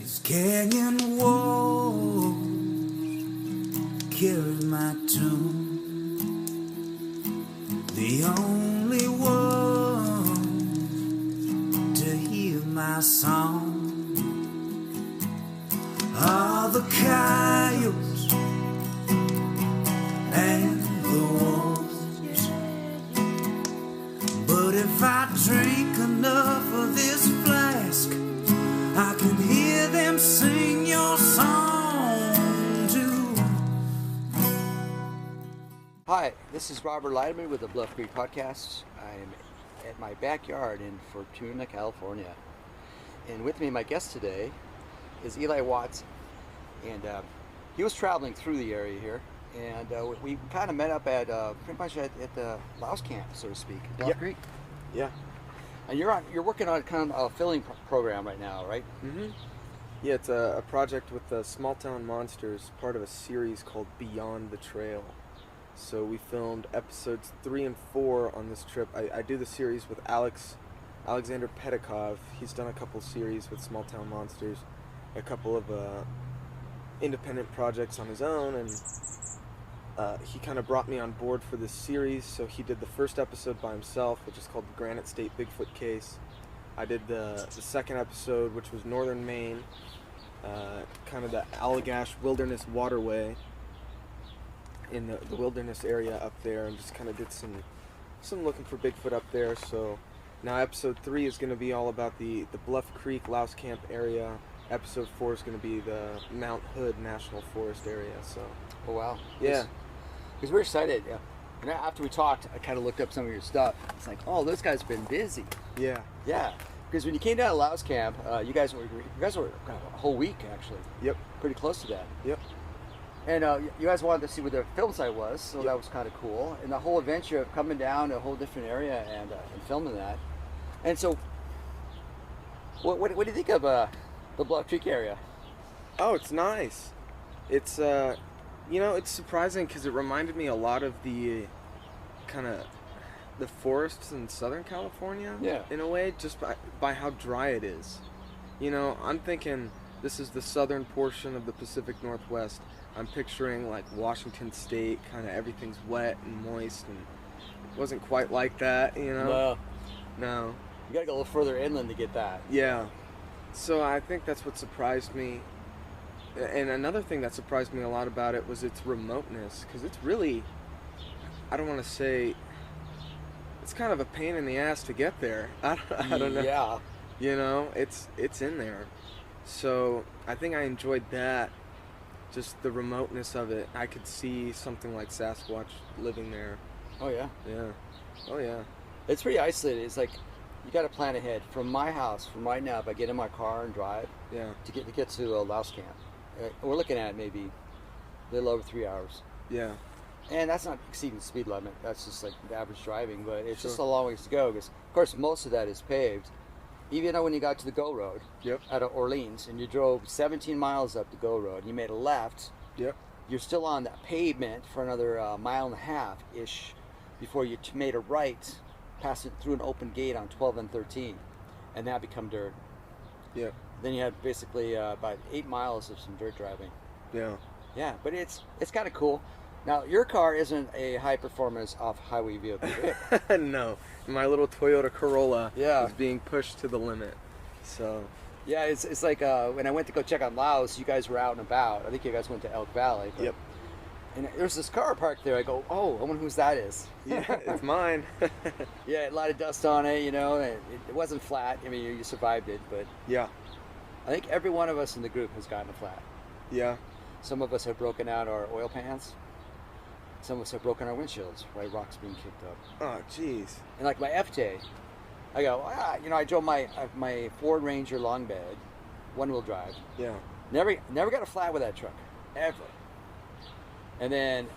These canyon walls carry my tune. The only one to hear my song are the coyotes and the wolves. But if I drink enough of this flask, I can hear them sing your song too. Hi, this is Robert Leiterman with the Bluff Creek Podcast. I'm at my backyard in Fortuna, California. And with me, my guest today is Eli Watson. And he was traveling through the area here. And we kind of met up at pretty much at the Louse camp, so to speak, Bluff Creek. Yeah. And you're working on kind of a filming program right now, right? Mm-hmm. Yeah, it's a project with the Small Town Monsters, part of a series called Beyond the Trail. So we filmed episodes 3 and 4 on this trip. I do the series with Alexander Pedikov. He's done a couple series with Small Town Monsters, a couple of independent projects on his own, and he kind of brought me on board for this series. So he did the first episode by himself, which is called the Granite State Bigfoot Case. I did the second episode, which was Northern Maine, kind of the Allagash Wilderness Waterway in the wilderness area up there, and just kind of did some looking for Bigfoot up there. So now episode 3 is going to be all about the Bluff Creek Louse Camp area. Episode 4 is going to be the Mount Hood National Forest area. So, Oh, wow. yeah. Because we're excited. Yeah. And after we talked, I kind of looked up some of your stuff. It's like, oh, this guy's been busy. Yeah. Yeah. Because when you came down to Louse Camp, you guys were kind of a whole week, actually. Yep. Pretty close to that. Yep. And you guys wanted to see where the film site was, so Yep. that was kind of cool. And the whole adventure of coming down to a whole different area and filming that. And so, what do you think of the Bluff Creek area? Oh, it's nice. It's it's surprising because it reminded me a lot of the kind of the forests in Southern California. Yeah. In a way, just by how dry it is. You know, I'm thinking this is the southern portion of the Pacific Northwest. I'm picturing like Washington State, kind of everything's wet and moist, and it wasn't quite like that, you know? No. You gotta go a little further inland to get that. Yeah. So I think that's what surprised me. And another thing that surprised me a lot about it was its remoteness, because it's really, I don't want to say, it's kind of a pain in the ass to get there. I don't know. Yeah. You know, it's in there. So I think I enjoyed that, just the remoteness of it. I could see something like Sasquatch living there. Oh, yeah. Yeah. Oh, yeah. It's pretty isolated. It's like, you got to plan ahead. From my house, from right now, if I get in my car and drive, Yeah. to get to Louse Camp, we're looking at maybe a little over 3 hours. Yeah. And that's not exceeding the speed limit. That's just like the average driving, but it's Sure. just a long ways to go. Because, of course, most of that is paved. Even when you got to the Go Road Yep. out of Orleans and you drove 17 miles up the Go Road and you made a left, Yep. you're still on that pavement for another mile and a half-ish before you made a right, passing through an open gate on 12 and 13, and that become dirt. Yep. Then you had basically about 8 miles of some dirt driving. Yeah. Yeah, but it's kind of cool. Now, your car isn't a high-performance off-highway vehicle, is it? No. My little Toyota Corolla Yeah. is being pushed to the limit. So, Yeah, it's like when I went to go check on Laos, you guys were out and about. I think you guys went to Elk Valley. But, yep. And there's this car parked there. I go, oh, I wonder whose that is. Yeah, it's mine. Yeah, a lot of dust on it, you know. And it wasn't flat. I mean, you survived it, but Yeah. I think every one of us in the group has gotten a flat. Yeah. Some of us have broken out our oil pans. Some of us have broken our windshields, right? Rocks being kicked up. Oh, jeez. And like my FJ, I go, I drove my Ford Ranger long bed, one-wheel drive. Yeah. Never got a flat with that truck, ever. And then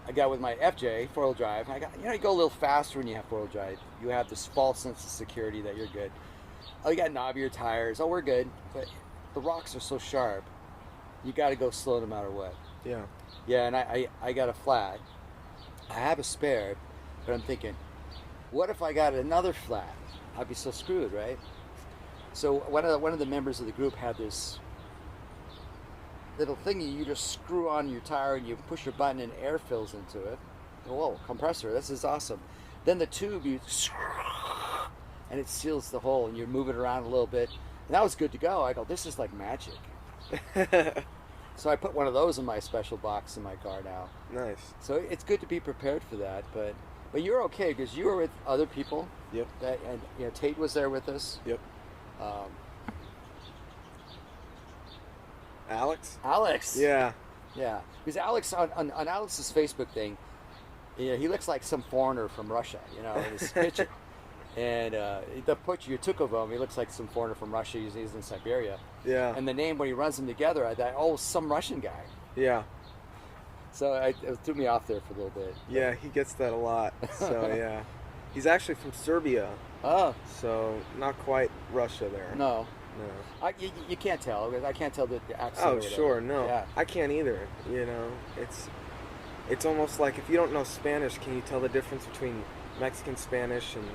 I got with my FJ, four-wheel drive. You go a little faster when you have four-wheel drive. You have this false sense of security that you're good. Oh, you got knobbier tires. Oh, we're good. But the rocks are so sharp, you got to go slow no matter what. Yeah. Yeah, and I got a flat. I have a spare, but I'm thinking, what if I got another flat? I'd be so screwed, right? So one of the members of the group had this little thingy you just screw on your tire and you push a button and air fills into it. Whoa, compressor, this is awesome. Then the tube, and it seals the hole and you move it around a little bit. And that was good to go. I go, this is like magic. So I put one of those in my special box in my car now. Nice. So it's good to be prepared for that, but you're okay because you were with other people. Yep. And Tate was there with us. Yep. Alex? Yeah. Yeah. Because Alex, on Alex's Facebook thing, he looks like some foreigner from Russia, in his picture. And the picture you took of him, he looks like some foreigner from Russia. He's in Siberia. Yeah. And the name, when he runs them together, I thought, some Russian guy. Yeah. So it threw me off there for a little bit. Yeah, he gets that a lot. So, yeah. He's actually from Serbia. Oh. So, not quite Russia there. No. You can't tell. I can't tell the accent. Oh, sure, no. Yeah. I can't either, It's almost like if you don't know Spanish, can you tell the difference between Mexican Spanish and,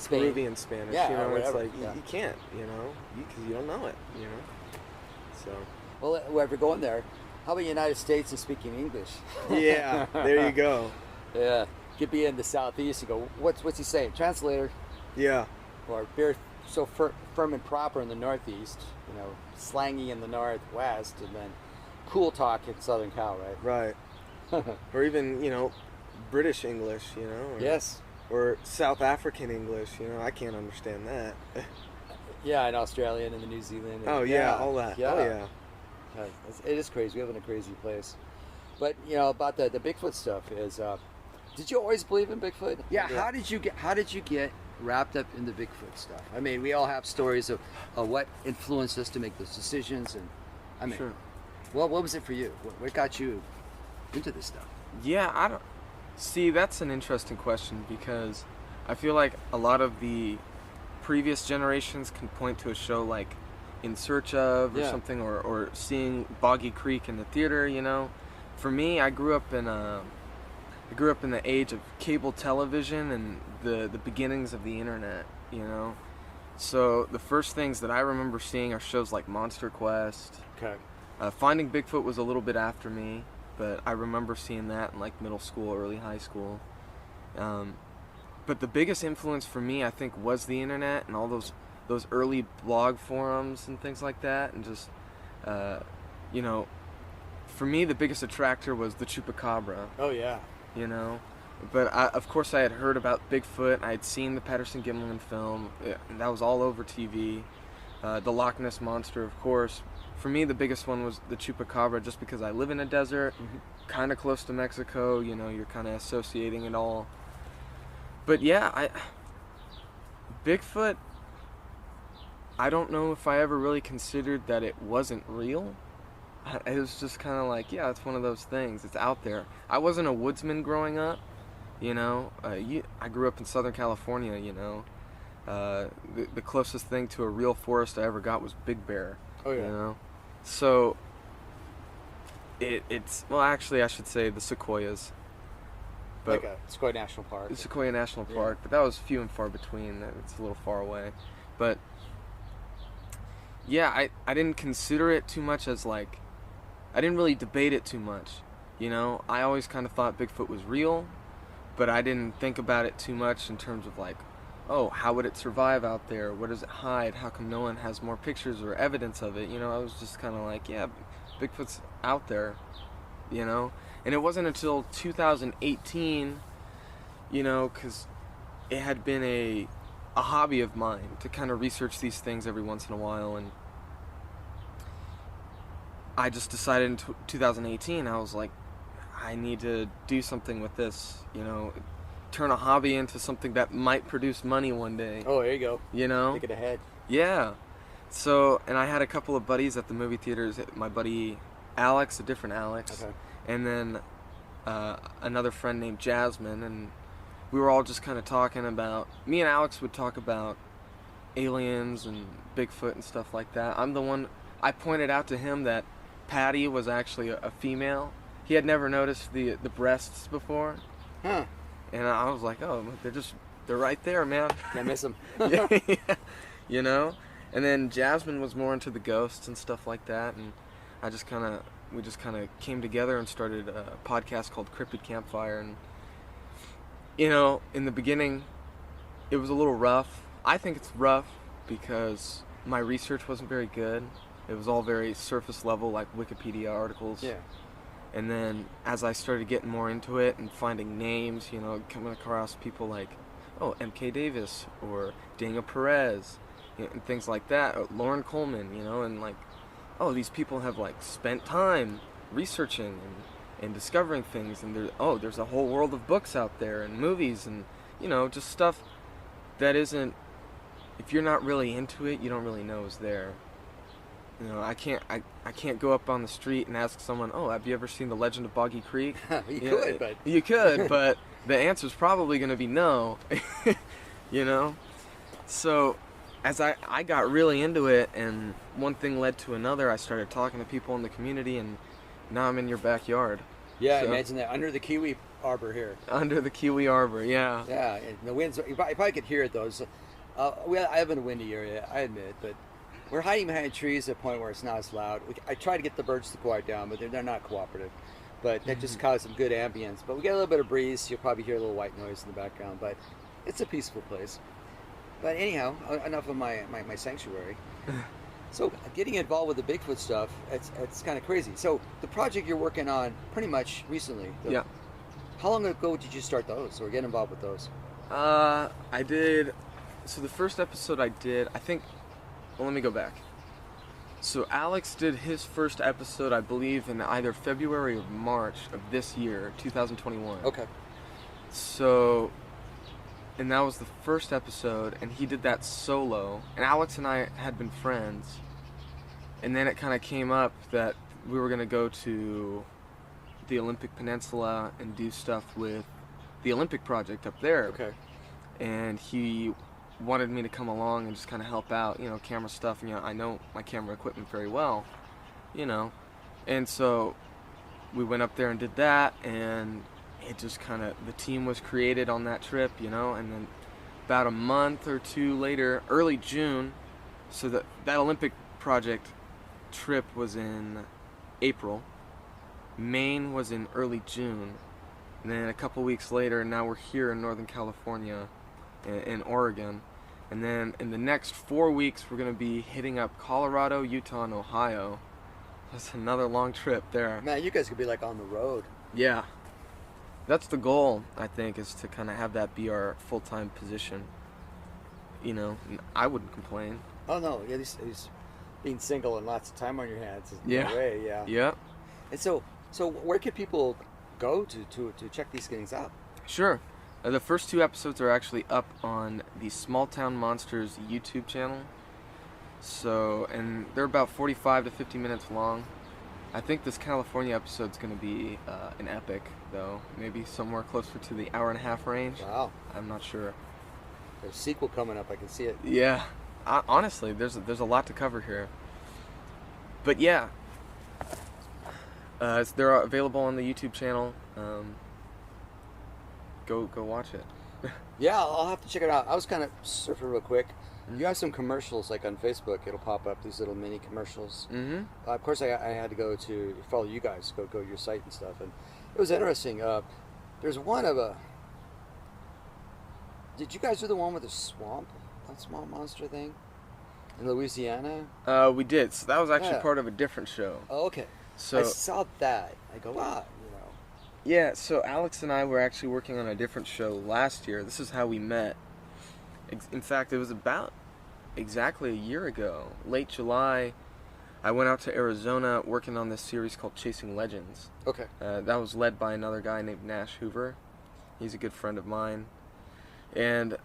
Peruvian Spanish? Yeah, or it's whatever. like, you can't, because you don't know it, So. Well, if you're going there, how about United States and speaking English? Yeah, there you go. Yeah. Could be in the Southeast, you go, what's he saying? Translator. Yeah. Or very so firm and proper in the Northeast, slangy in the Northwest, and then cool talk in Southern Cal, right? Right. Or even, British English, Or, yes. Or South African English, I can't understand that. Yeah, and Australian and the New Zealand. Oh, yeah, all that. Yeah. Oh, yeah. It is crazy. We live in a crazy place. But, about the Bigfoot stuff is, did you always believe in Bigfoot? Yeah. How did you get wrapped up in the Bigfoot stuff? I mean, we all have stories of what influenced us to make those decisions, and Sure. Well, what was it for you? What got you into this stuff? Yeah, I don't see. That's an interesting question because I feel like a lot of the previous generations can point to a show like In Search Of or something, or seeing Boggy Creek in the theater. For me, I grew up in the age of cable television and the beginnings of the internet. So the first things that I remember seeing are shows like Monster Quest. Okay. Finding Bigfoot was a little bit after me, but I remember seeing that in like middle school, early high school. But the biggest influence for me, I think, was the internet and all those early blog forums and things like that, and just for me the biggest attractor was the chupacabra. Oh yeah. But of course I had heard about Bigfoot. I had seen the Patterson Gimlin film, and that was all over TV. The Loch Ness Monster, of course. For me, the biggest one was the chupacabra, just because I live in a desert, kind of close to Mexico. You're kind of associating it all. But yeah, Bigfoot, I don't know if I ever really considered that it wasn't real. It was just kind of like, yeah, it's one of those things. It's out there. I wasn't a woodsman growing up, I grew up in Southern California, The closest thing to a real forest I ever got was Big Bear. Oh, yeah. So, it's, well, actually, I should say the sequoias. But, like a Sequoia National Park. The Sequoia National Park, but that was few and far between. It's a little far away. But, yeah, I didn't consider it too much as, like, I didn't really debate it too much. I always kind of thought Bigfoot was real, but I didn't think about it too much in terms of, like, oh, how would it survive out there? What does it hide? How come no one has more pictures or evidence of it? I was just kind of like, yeah, Bigfoot's out there, And it wasn't until 2018, because it had been a hobby of mine to kind of research these things every once in a while, and I just decided in 2018, I was like, I need to do something with this, turn a hobby into something that might produce money one day. Oh, there you go. Think it ahead. Yeah. So, and I had a couple of buddies at the movie theaters. My buddy Alex, a different Alex, okay, and then another friend named Jasmine, and we were all just kind of talking about, me and Alex would talk about aliens and Bigfoot and stuff like that. I pointed out to him that Patty was actually a female. He had never noticed the breasts before. Huh. And I was like, oh, they're right there, man. Can't miss them. Yeah. And then Jasmine was more into the ghosts and stuff like that, and we just kind of came together and started a podcast called Cryptid Campfire. And in the beginning, it was a little rough. I think it's rough because my research wasn't very good. It was all very surface level, like Wikipedia articles. Yeah. And then as I started getting more into it and finding names, coming across people like, M.K. Davis or Daniel Perez, and things like that, or Lauren Coleman, and like, these people have like spent time researching and discovering things, and there's a whole world of books out there and movies and, just stuff that isn't, if you're not really into it, you don't really know is there. I can't go up on the street and ask someone, have you ever seen The Legend of Boggy Creek? You could, but the answer's probably going to be no. So as I got really into it, and one thing led to another, I started talking to people in the community, and now I'm in your backyard. Yeah, so, imagine that, under the kiwi arbor here. Under the kiwi arbor, yeah. Yeah, and the winds, you probably could hear it though. I have in a windy area, I admit, but we're hiding behind trees at a point where it's not as loud. I try to get the birds to quiet down, but they're not cooperative. But that just caused some good ambience. But we get a little bit of breeze. You'll probably hear a little white noise in the background, but it's a peaceful place. But anyhow, enough of my sanctuary. So getting involved with the Bigfoot stuff, it's kind of crazy. So the project you're working on pretty much recently. Yeah. How long ago did you start those or get involved with those? I did. So the first episode I did, I think. Well, let me go back. So Alex did his first episode, I believe, in either February or March of this year, 2021. Okay. So, and that was the first episode, and he did that solo. And Alex and I had been friends. And then it kind of came up that we were going to go to the Olympic Peninsula and do stuff with the Olympic Project up there. Okay. And he wanted me to come along and just kind of help out, camera stuff. And, I know my camera equipment very well, And so we went up there and did that, and it just kind of, the team was created on that trip, and then about a month or two later, early June, so that Olympic Project trip was in April, Maine was in early June, and then a couple weeks later, now we're here in Northern California, in Oregon. And then in the next 4 weeks, we're going to be hitting up Colorado, Utah, and Ohio. That's another long trip there. Man, you guys could be like on the road. Yeah. That's the goal, I think, is to kind of have that be our full-time position. I wouldn't complain. Oh, no. Yeah, he's being single and lots of time on your hands. Yeah. No way, yeah. Yeah. And so where can people go to check these things out? Sure. The first 2 episodes are actually up on the Small Town Monsters YouTube channel. So, and they're about 45 to 50 minutes long. I think this California episode's going to be an epic, though. Maybe somewhere closer to the hour-and-a-half range. Wow. I'm not sure. There's a sequel coming up. I can see it. Yeah. Honestly, there's a lot to cover here. But yeah. They're available on the YouTube channel. Go watch it. Yeah, I'll have to check it out. I was kind of surfing real quick. You have some commercials, like on Facebook. It'll pop up, these little mini commercials. Mm-hmm. Of course, I had to go to follow you guys, go to your site and stuff, and it was interesting. There's one of a. Did you guys do the one with the swamp, that small monster thing, in Louisiana? We did. So that was actually part of a different show. Oh, okay. So I saw that. I go, wow. Yeah, so Alex and I were actually working on a different show last year. This is how we met. In fact, it was about exactly a year ago. Late July, I went out to Arizona working on this series called Chasing Legends. Okay. That was led by another guy named Nash Hoover. He's a good friend of mine. And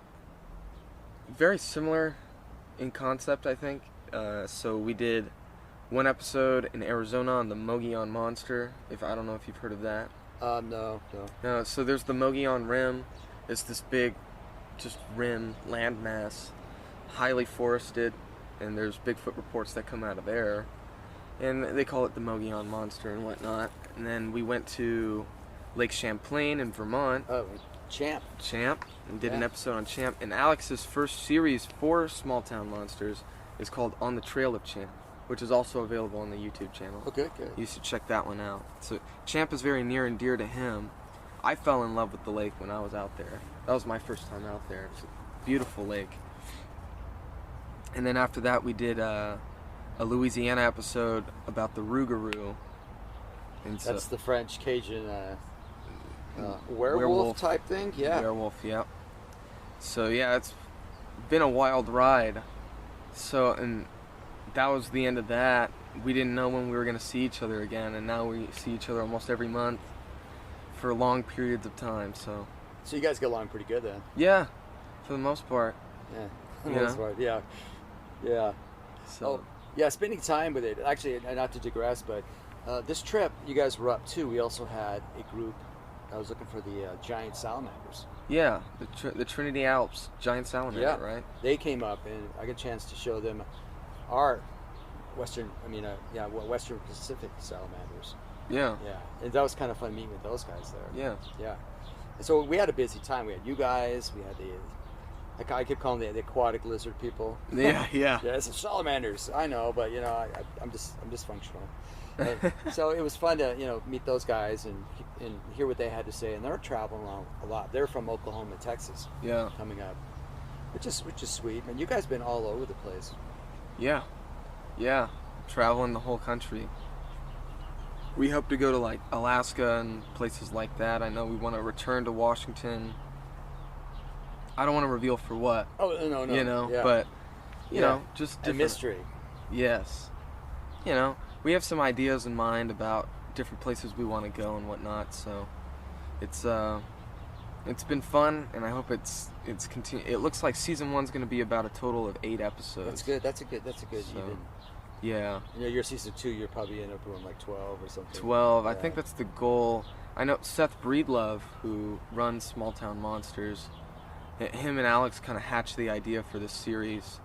very similar in concept, I think. So we did one episode in Arizona on the Mogollon Monster. I don't know if you've heard of that. No. So there's the Mogollon Rim. It's this big, just rim, landmass, highly forested, and there's Bigfoot reports that come out of there. And they call it the Mogollon Monster and whatnot. And then we went to Lake Champlain in Vermont. Oh, Champ. And did an episode on Champ. And Alex's first series for Small Town Monsters is called On the Trail of Champ, which is also available on the YouTube channel. Okay, good. You should check that one out. So Champ is very near and dear to him. I fell in love with the lake when I was out there. That was my first time out there. It's a beautiful lake. And then after that, we did a Louisiana episode about the Rougarou. And That's the French Cajun werewolf type thing? Yeah. Werewolf, yeah. So yeah, it's been a wild ride. So, and that was the end of that. We didn't know when we were going to see each other again, and now we see each other almost every month for long periods of time. So you guys get along pretty good then? Yeah, for the most part. Yeah, for the most part, yeah. Yeah. So yeah, spending time with it. Actually, not to digress, but this trip you guys were up to, we also had a group that was looking for the giant salamanders. Yeah, the Trinity Alps giant salamander, right? They came up, and I got a chance to show them our Western Pacific salamanders. Yeah. Yeah, and that was kind of fun meeting with those guys there. Yeah. Yeah. And so we had a busy time. We had you guys. We had I kept calling them the aquatic lizard people. Yeah, yeah. Yeah, it's salamanders. I know, but I'm just functional. So it was fun to meet those guys and hear what they had to say. And they're traveling around a lot. They're from Oklahoma and Texas. Yeah. Coming up, which is sweet. And you guys been all over the place. Yeah. Yeah. Traveling the whole country. We hope to go to like Alaska and places like that. I know we want to return to Washington. I don't want to reveal for what. Oh, no. Yeah. But you know, just different. A mystery. Yes. We have some ideas in mind about different places we want to go and whatnot. So it's been fun, and I hope it's continue. It looks like season 1's going to be about a total of 8 episodes. That's good. That's a good even. Yeah. Your season 2, you're probably end up doing like 12 or something. 12. Yeah. I think that's the goal. I know Seth Breedlove, who runs Small Town Monsters, him and Alex kind of hatched the idea for this series.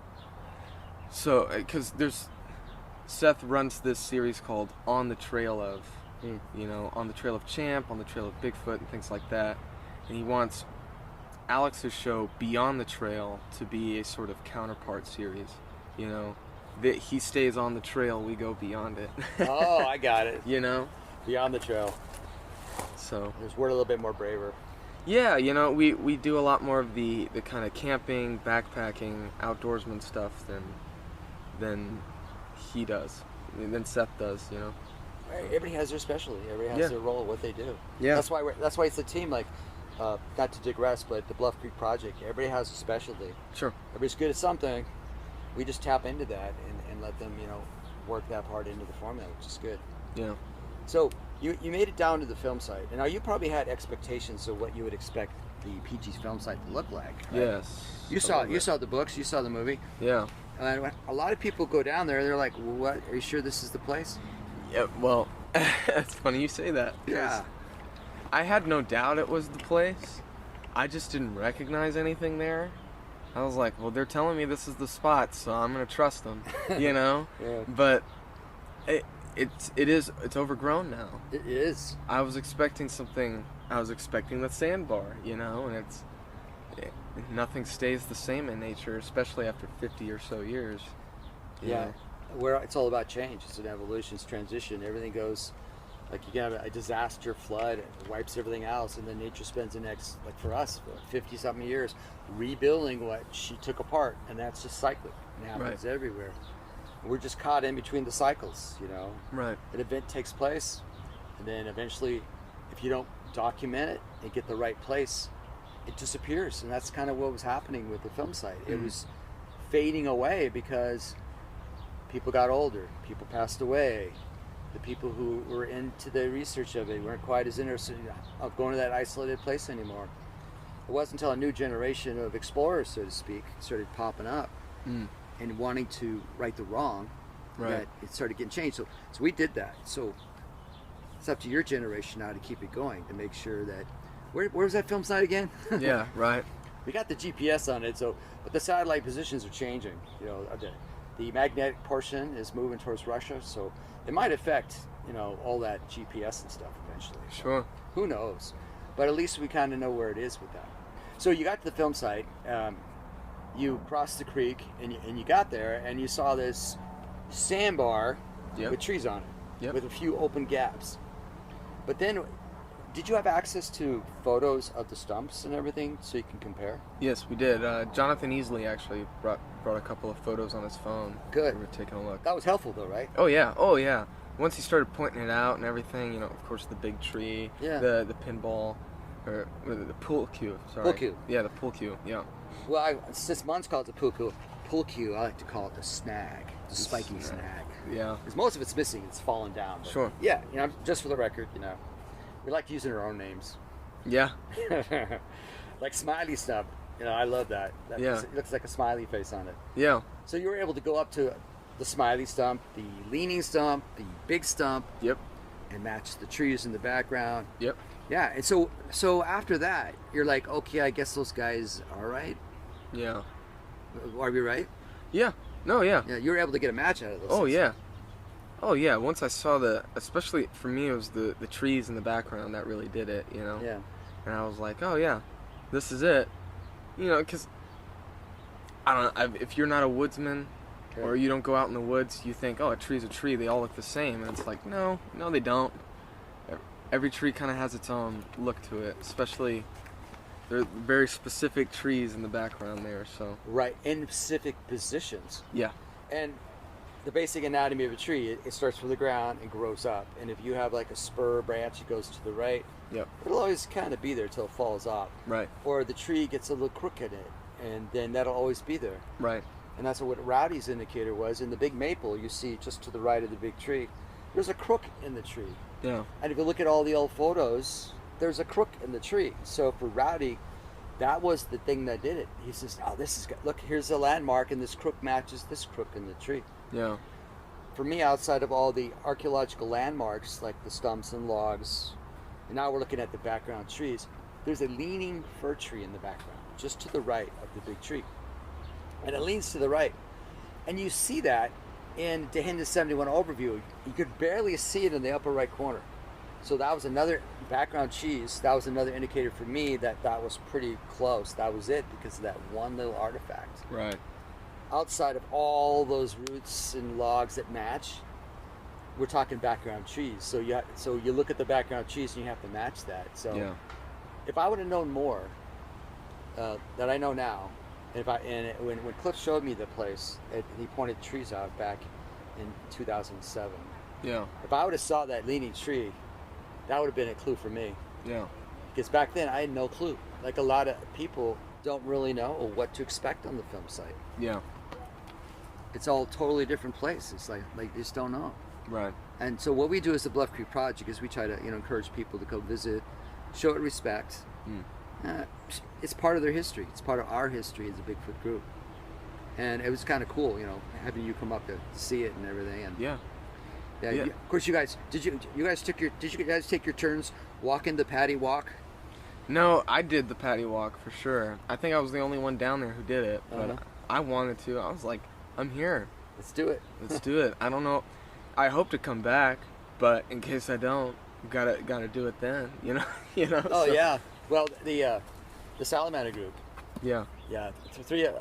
So, because Seth runs this series called On the Trail of, On the Trail of Champ, On the Trail of Bigfoot, and things like that. And he wants Alex's show Beyond the Trail to be a sort of counterpart series. That he stays on the trail, we go beyond it. Oh, I got it. Beyond the trail. So we're a little bit more braver. Yeah, we do a lot more of the kind of camping, backpacking, outdoorsman stuff than he does, than Seth does. Everybody has their specialty. Everybody has their role, what they do. Yeah. That's why it's a team. Like, not to digress, but the Bluff Creek Project. Everybody has a specialty. Sure. Everybody's good at something. We just tap into that and let them, work that part into the formula, which is good. Yeah. So you made it down to the film site, and now you probably had expectations of what you would expect the PG's film site to look like. Right? Yes. You saw the books, you saw the movie. Yeah. And a lot of people go down there, they're like, "What? Are you sure this is the place?" Yeah. Well, it's funny you say that. Yeah. I had no doubt it was the place. I just didn't recognize anything there. I was like, well, they're telling me this is the spot, so I'm gonna trust them, Yeah. But it's overgrown now. It is. I was expecting something. I was expecting the sandbar, and nothing stays the same in nature, especially after 50 or so years. Yeah. Where it's all about change. It's an evolution, it's transition. Everything goes. Like you can have a disaster, flood, it wipes everything else, and then nature spends the next, like for us, 50-something years rebuilding what she took apart, and that's just cyclic. It happens everywhere. We're just caught in between the cycles, Right. An event takes place, and then eventually, if you don't document it and get the right place, it disappears, and that's kind of what was happening with the film site. It was fading away because people got older, people passed away. The people who were into the research of it weren't quite as interested of going to that isolated place anymore. It wasn't until a new generation of explorers, so to speak, started popping up and wanting to right the wrong that it started getting changed. So we did that. So it's up to your generation now to keep it going, to make sure that where's that film site again? Yeah, right. We got the GPS on it, but the satellite positions are changing. The magnetic portion is moving towards Russia, so it might affect, all that GPS and stuff eventually. Sure. Who knows? But at least we kind of know where it is with that. So you got to the film site. you crossed the creek and you got there and you saw this sandbar with trees on it, with a few open gaps. But then, did you have access to photos of the stumps and everything so you can compare? Yes, we did. Jonathan Easley actually brought a couple of photos on his phone. Good. We were taking a look. That was helpful though, right? Oh yeah. Once he started pointing it out and everything, of course the big tree, the pinball, or the pool cue. Sorry. Pool cue. Yeah, the pool cue. Yeah. Well, since Mun's called it the pool cue, I like to call it the snag, the spiky snag. Yeah. Because most of it's missing; it's fallen down. But sure. Yeah, just for the record, we like using our own names. Yeah. Like Smiley Stump. I love that. It looks like a smiley face on it. Yeah. So you were able to go up to the smiley stump, the leaning stump, the big stump. Yep. And match the trees in the background. Yep. Yeah, and so after that, you're like, okay, I guess those guys are right. Yeah. Are we right? Yeah. No, yeah. Yeah, you were able to get a match out of those. Oh, yeah. Oh, yeah. Once I saw especially for me, it was the trees in the background that really did it, Yeah. And I was like, oh, yeah, this is it. Because, I don't know, if you're not a woodsman or you don't go out in the woods, you think, oh, a tree's a tree. They all look the same. And it's like, no, they don't. Every tree kind of has its own look to it, especially there are very specific trees in the background there. So Right, in specific positions. Yeah. And the basic anatomy of a tree, it starts from the ground and grows up. And if you have like a spur branch, it goes to the right. Yep. It'll always kind of be there till it falls off. Right. Or the tree gets a little crook in it, and then that'll always be there. Right. And that's what Rowdy's indicator was. In the big maple, you see just to the right of the big tree, there's a crook in the tree. Yeah. And if you look at all the old photos, there's a crook in the tree. So for Rowdy, that was the thing that did it. He says, oh, look, here's a landmark, and this crook matches this crook in the tree. Yeah. For me, outside of all the archaeological landmarks, like the stumps and logs, and now we're looking at the background trees, there's a leaning fir tree in the background, just to the right of the big tree. And it leans to the right. And you see that in Dehinda 71 overview. You could barely see it in the upper right corner. So that was another background cheese. That was another indicator for me that was pretty close. That was it because of that one little artifact. Right. Outside of all those roots and logs that match, we're talking background trees. So you look at the background trees and you have to match that. So Yeah. if I would have known more that I know now, when Cliff showed me the place, he pointed trees out back in 2007. Yeah. If I would have saw that leaning tree, that would have been a clue for me. Yeah. Because back then I had no clue. Like a lot of people don't really know what to expect on the film site. Yeah. It's all totally different place. It's like they just don't know. Right. And so what we do as the Bluff Creek Project is we try to encourage people to go visit, show it respect. It's part of their history. It's part of our history as a Bigfoot group. And it was kind of cool, having you come up to see it and everything. And Yeah. yeah. Of course, did you guys take your turns walking the paddy walk? No, I did the patty walk for sure. I think I was the only one down there who did it, but I wanted to. I was like, I'm here. Let's do it. Let's do it. I don't know. I hope to come back, but in case I don't, gotta do it then. Oh so. Yeah. Well, the Salamander group. Yeah. Yeah. Three of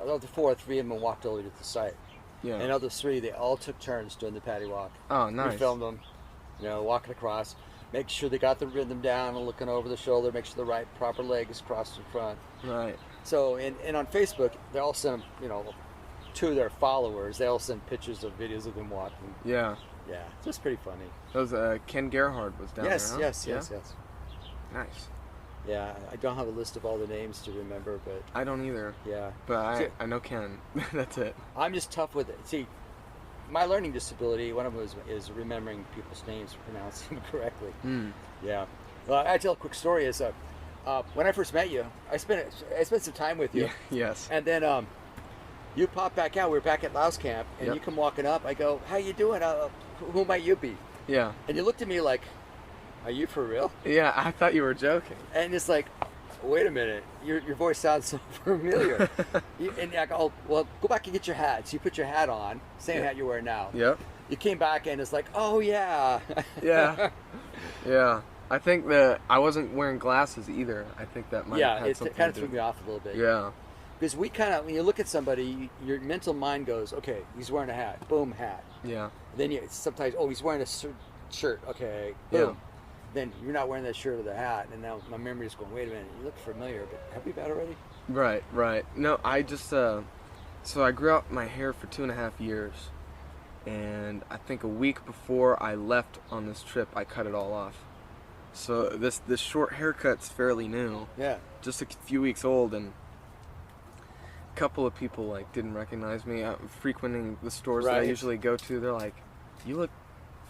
them walked over to the site. Yeah. And of the three, they all took turns doing the paddy walk. Oh, nice. We filmed them, walking across, make sure they got the rhythm down and looking over the shoulder, make sure the proper leg is crossed in front. Right. So, and on Facebook, they all send, to their followers, they all send pictures of videos of them walking. Yeah. Yeah. It's just pretty funny. That was Ken Gerhard was down there, huh? Yes. Nice. Yeah, I don't have a list of all the names to remember, but... I don't either. Yeah. But I know Ken. That's it. I'm just tough with it. See, my learning disability, one of them is remembering people's names, pronouncing them correctly. Yeah. Well, I tell a quick story is, when I first met you, I spent some time with you. Yeah, yes. And then you popped back out. We were back at Louse Camp, and you come walking up. I go, how you doing? Who might you be? Yeah. And you looked at me like, are you for real? Yeah, I thought you were joking. And it's like, wait a minute, your voice sounds so familiar. And I go, well, go back and get your hat. So you put your hat on, same hat you're wearing now. Yep. You came back and it's like, oh yeah. Yeah. Yeah. I think that I wasn't wearing glasses either. I think that might have had something it kind of to threw do. me off a little bit. Yeah. Because we kind of, when you look at somebody, your mental mind goes, okay, he's wearing a hat. Boom, hat. Yeah. Then you sometimes, oh, he's wearing a shirt. Okay, boom. Yeah. Then you're not wearing that shirt or the hat, and now my memory's going, wait a minute, you look familiar, but have we met already? Right. No, I just, so I grew out my hair for 2.5 years, and I think a week before I left on this trip, I cut it all off. So this short haircut's fairly new. Yeah. Just a few weeks old, and a couple of people like didn't recognize me. Frequenting the stores that I usually go to, they're like, "You look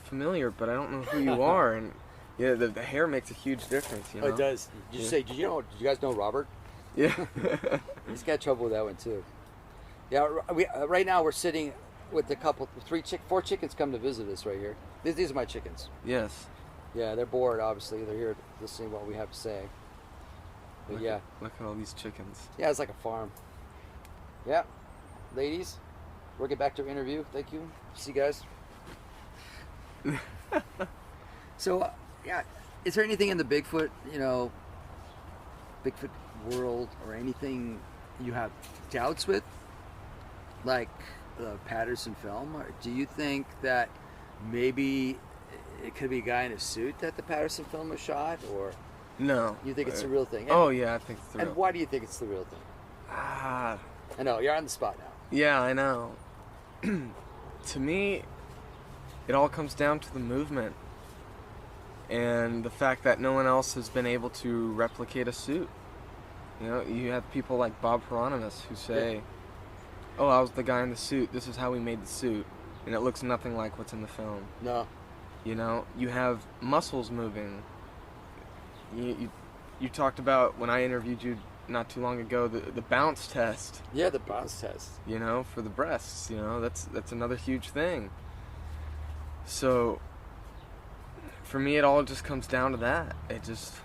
familiar, but I don't know who you are." And yeah, the hair makes a huge difference, you know. Oh, it does. Did you say? Did you guys know Robert? Yeah. He's got trouble with that one too. Yeah. Right now we're sitting with a couple, 4 chickens come to visit us right here. These are my chickens. Yes. Yeah, they're bored. Obviously, they're here listening to what we have to say. But Look at all these chickens. Yeah, it's like a farm. Yeah, ladies, we'll get back to our interview. Thank you. See you guys. So, yeah, is there anything in the Bigfoot world, or anything you have doubts with, like the Patterson film? Or do you think that maybe it could be a guy in a suit that the Patterson film was shot, or no? You think it's the real thing? Yeah, I think it's the real. And why do you think it's the real thing? I know you're on the spot now. Yeah, I know. To me, it all comes down to the movement and the fact that no one else has been able to replicate a suit. You know, you have people like Bob Hieronymus who say, "Oh, I was the guy in the suit. This is how we made the suit," and it looks nothing like what's in the film. No. You know, you have muscles moving. You talked about, when I interviewed you not too long ago, the bounce test. Yeah, the bounce test. You know, for the breasts. You know, that's another huge thing. So, for me, it all just comes down to that. It just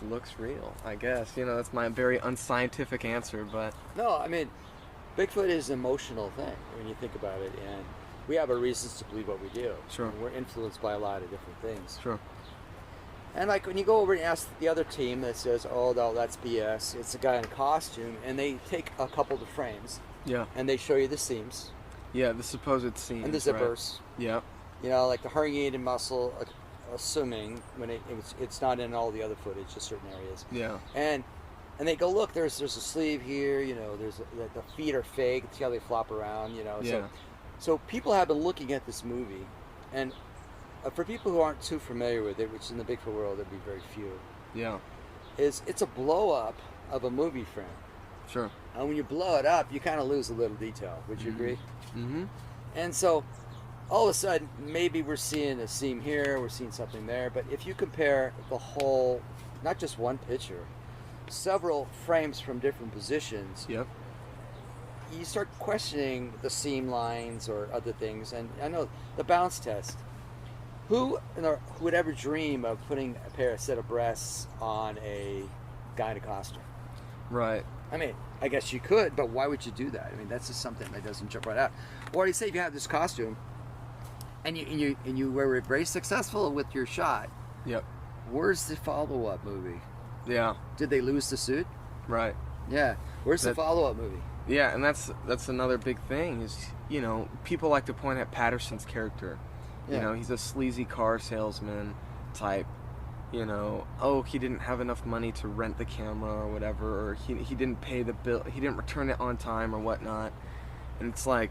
looks real, I guess. You know, that's my very unscientific answer, but... No, I mean, Bigfoot is an emotional thing when you think about it, and we have our reasons to believe what we do. Sure. And we're influenced by a lot of different things. Sure. And like when you go over and ask the other team that says, "Oh, no, that's BS," it's a guy in a costume, and they take a couple of the frames. Yeah. And they show you the seams. Yeah, the supposed seams. And the zippers. Right? Yeah. You know, like the herniated muscle, assuming when it's not in all the other footage, just certain areas. Yeah. And they go, look, there's a sleeve here. You know, there's the feet are fake. See how they flop around. You know. Yeah. So people have been looking at this movie, and for people who aren't too familiar with it, which in the Bigfoot world there'd be very few. Yeah. It's a blow up of a movie frame. Sure. And when you blow it up, you kind of lose a little detail. Would you agree? Mm-hmm. And so, all of a sudden, maybe we're seeing a seam here, we're seeing something there. But if you compare the whole, not just one picture, several frames from different positions, yep, you start questioning the seam lines or other things. And I know the bounce test. Who would ever dream of putting a set of breasts on a guy in a costume? Right. I mean, I guess you could, but why would you do that? I mean, that's just something that doesn't jump right out. Or you say if you have this costume, and you were very successful with your shot. Yep. Where's the follow-up movie? Yeah. Did they lose the suit? Right. Yeah. Where's the follow-up movie? Yeah, and that's another big thing is, you know, people like to point at Patterson's character. Yeah. You know, he's a sleazy car salesman type. You know, oh, he didn't have enough money to rent the camera or whatever, or he didn't pay the bill, he didn't return it on time or whatnot. And it's like,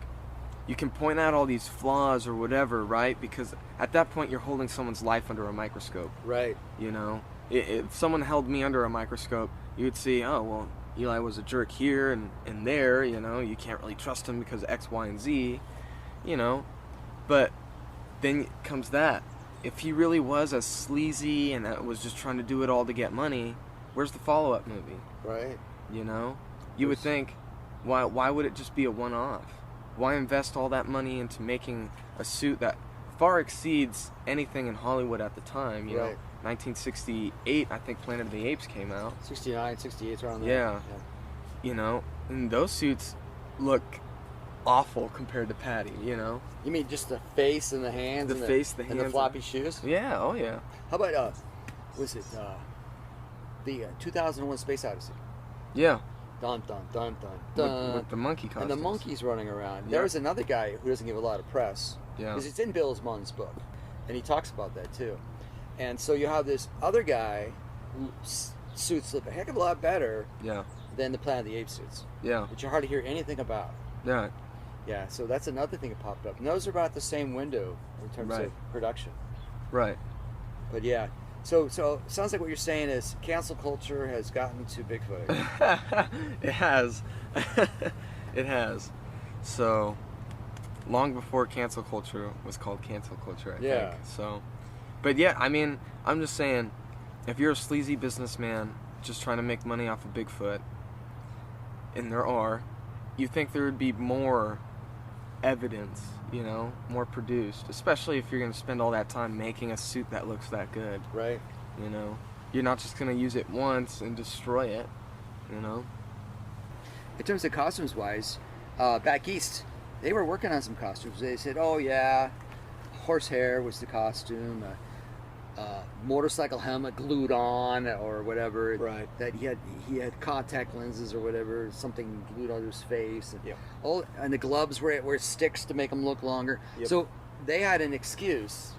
you can point out all these flaws or whatever, right? Because at that point you're holding someone's life under a microscope. Right. You know, if someone held me under a microscope, you would see, oh, well, Eli was a jerk here and there, you know, you can't really trust him because X, Y, and Z, you know. But then comes that. If he really was as sleazy and was just trying to do it all to get money, where's the follow-up movie? Right. You know? You would think, why would it just be a one-off? Why invest all that money into making a suit that far exceeds anything in Hollywood at the time? You know, 1968, I think Planet of the Apes came out. 69, 68, around there. Yeah. You know, and those suits look awful compared to Patty, you know? You mean just the face and the hands? The face, the hands. And the floppy shoes? Yeah, oh yeah. How about, was it the 2001 Space Odyssey? Yeah. Dun, dun, dun, dun, dun. With the monkey costumes. And the monkeys running around. Yeah. There's another guy who doesn't give a lot of press. Yeah. Because it's in Bill Munn's book. And he talks about that too. And so you have this other guy who suits look a heck of a lot better than the Planet of the Apes suits. Yeah. Which you hardly hear anything about. Yeah. Yeah, so that's another thing that popped up. And those are about the same window in terms of production. Right. But yeah. So it sounds like what you're saying is cancel culture has gotten to Bigfoot. It has. It has. So, long before cancel culture was called cancel culture, I think. So, but yeah, I mean, I'm just saying, if you're a sleazy businessman just trying to make money off of Bigfoot, and there are, you think there would be more evidence, more produced, especially if you're going to spend all that time making a suit that looks that good. Right. You're not just going to use it once and destroy it, In terms of costumes wise, back east, they were working on some costumes. They said, oh yeah, horsehair was the costume, motorcycle helmet glued on or whatever. Right. That he had contact lenses or whatever, something glued onto his face. And, and the gloves were sticks to make them look longer. Yep. So they had an excuse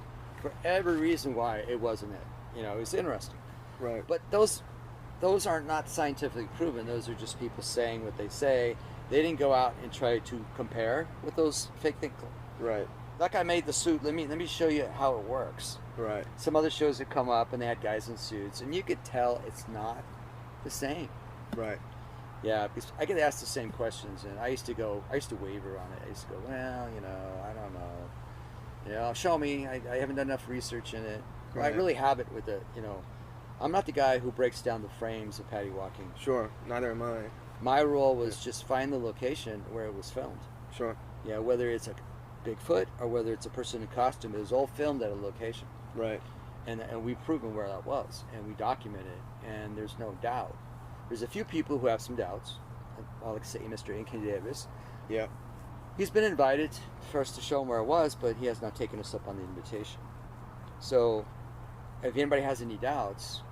for every reason why it wasn't it. It was interesting. Right. But those are not scientifically proven. Those are just people saying what they say. They didn't go out and try to compare with those fake things. Right. That guy made the suit. Let me show you how it works. Right. Some other shows that come up and they had guys in suits, and you could tell it's not the same. Right. Yeah, because I get asked the same questions, and I used to waver on it. I used to go, well, I don't know. Show me. I haven't done enough research in it. Right. I really have it with the, I'm not the guy who breaks down the frames of Paddy walking. Sure. Neither am I. My role was just find the location where it was filmed. Sure. Yeah, whether it's a Bigfoot or whether it's a person in costume, it was all filmed at a location. Right. And we've proven where that was, and we document it, and there's no doubt. There's a few people who have some doubts. I like to say Mr. Inky Davis. Yeah. He's been invited for us to show him where it was, but he has not taken us up on the invitation. So, if anybody has any doubts,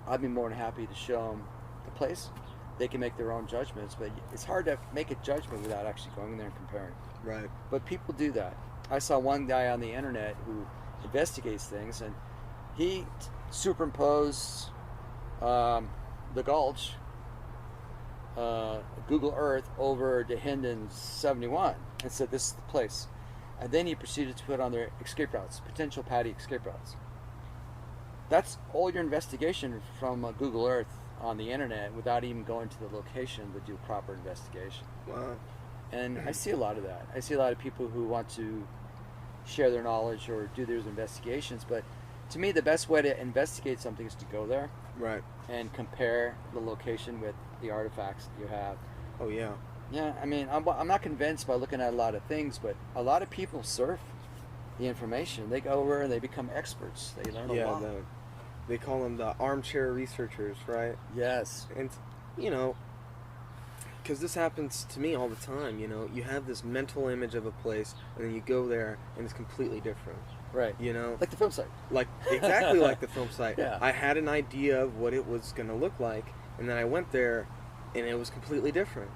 I'd be more than happy to show them the place. They can make their own judgments, but it's hard to make a judgment without actually going there and comparing. Right. But people do that. I saw one guy on the internet who investigates things, and he superimposed the gulch, Google Earth, over Dehinden 71 and said this is the place. And then he proceeded to put on their escape routes, potential Paddy escape routes. That's all your investigation from Google Earth on the internet without even going to the location to do proper investigation. Wow. And I see a lot of that. I see a lot of people who want to share their knowledge or do their investigations, but to me the best way to investigate something is to go there. Right. And compare the location with the artifacts that you have. Oh yeah. Yeah, I mean, I'm not convinced by looking at a lot of things, but a lot of people surf the information. They go over and they become experts. They learn a lot. Yeah, they call them the armchair researchers, right? Yes. And, because this happens to me all the time, you have this mental image of a place, and then you go there, and it's completely different. Right. Like the film site. Exactly like the film site. Yeah. I had an idea of what it was going to look like, and then I went there, and it was completely different.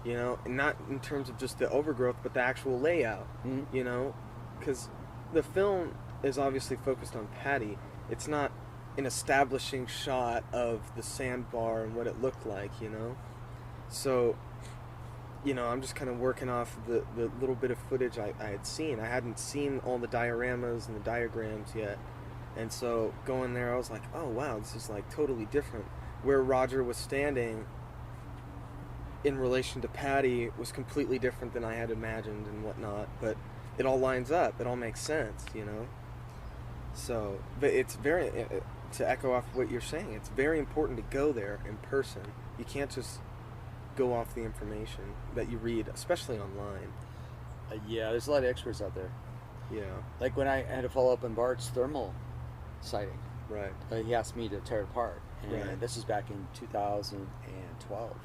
And not in terms of just the overgrowth, but the actual layout. Mm-hmm. Because the film is obviously focused on Paddy. It's not an establishing shot of the sandbar and what it looked like, So, I'm just kind of working off the little bit of footage I had seen. I hadn't seen all the dioramas and the diagrams yet. And so going there, I was like, oh wow, this is like totally different. Where Roger was standing in relation to Paddy was completely different than I had imagined and whatnot. But it all lines up. It all makes sense, So, but it's very, to echo off what you're saying, it's very important to go there in person. You can't just go off the information that you read, especially online. Yeah, there's a lot of experts out there. Yeah. Like when I had to follow up on Bart's thermal sighting. Right. He asked me to tear it apart. And Right. this was back in 2012.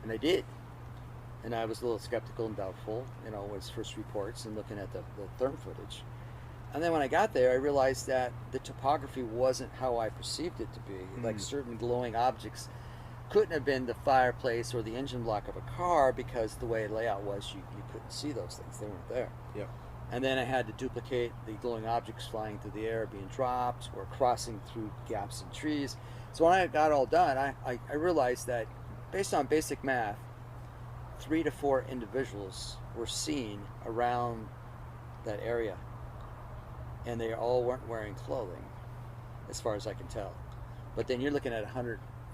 And I did. And I was a little skeptical and doubtful, with his first reports and looking at the therm footage. And then when I got there, I realized that the topography wasn't how I perceived it to be. Like certain glowing objects couldn't have been the fireplace or the engine block of a car because the way the layout was, you couldn't see those things. They weren't there. Yep. And then I had to duplicate the glowing objects flying through the air being dropped or crossing through gaps in trees. So when I got all done, I realized that based on basic math, 3 to 4 individuals were seen around that area. And they all weren't wearing clothing, as far as I can tell. But then you're looking at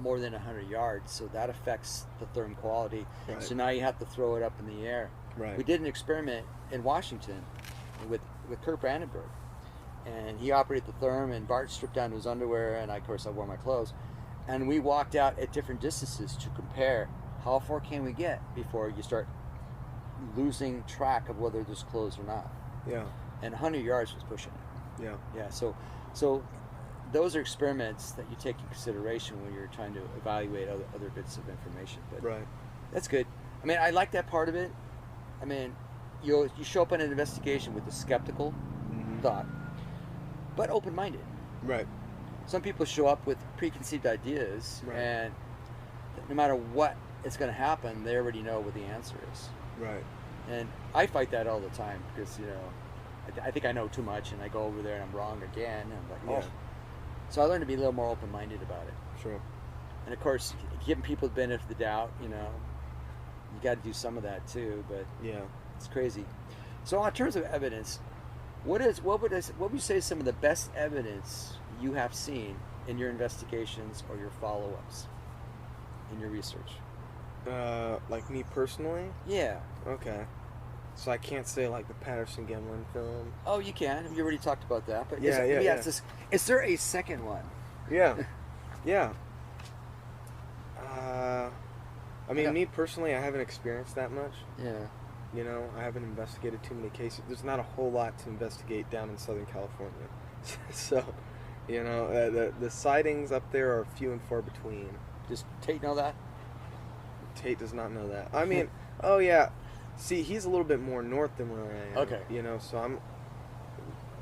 more than 100 yards, so that affects the therm quality. Right. So now you have to throw it up in the air. Right. We did an experiment in Washington with Kurt Brandenburg, and he operated the therm, and Bart stripped down to his underwear, and of course I wore my clothes, and we walked out at different distances to compare how far can we get before you start losing track of whether there's clothes or not. Yeah. And 100 yards was pushing it. Yeah. Yeah. So those are experiments that you take in consideration when you're trying to evaluate other bits of information. But Right. that's good. I mean, I like that part of it. I mean, you show up in an investigation with a skeptical thought, but open-minded. Right. Some people show up with preconceived ideas, Right. and no matter what is going to happen, they already know what the answer is. Right. And I fight that all the time because, I think I know too much, and I go over there and I'm wrong again. And I'm like, oh. Yeah. So I learned to be a little more open-minded about it. Sure. And of course, giving people the benefit of the doubt, you got to do some of that too. But Yeah. it's crazy. So in terms of evidence, what would you say is some of the best evidence you have seen in your investigations or your follow-ups in your research? Like me personally? Yeah. Okay. So I can't say like the Patterson-Gimlin film. Oh, you can. You already talked about that. But Yeah. is there a second one? Yeah. Yeah. I mean, Yeah. me personally, I haven't experienced that much. Yeah. I haven't investigated too many cases. There's not a whole lot to investigate down in Southern California. So, the sightings up there are few and far between. Does Tate know that? Tate does not know that. I mean, oh yeah. See, he's a little bit more north than where I am. Okay. So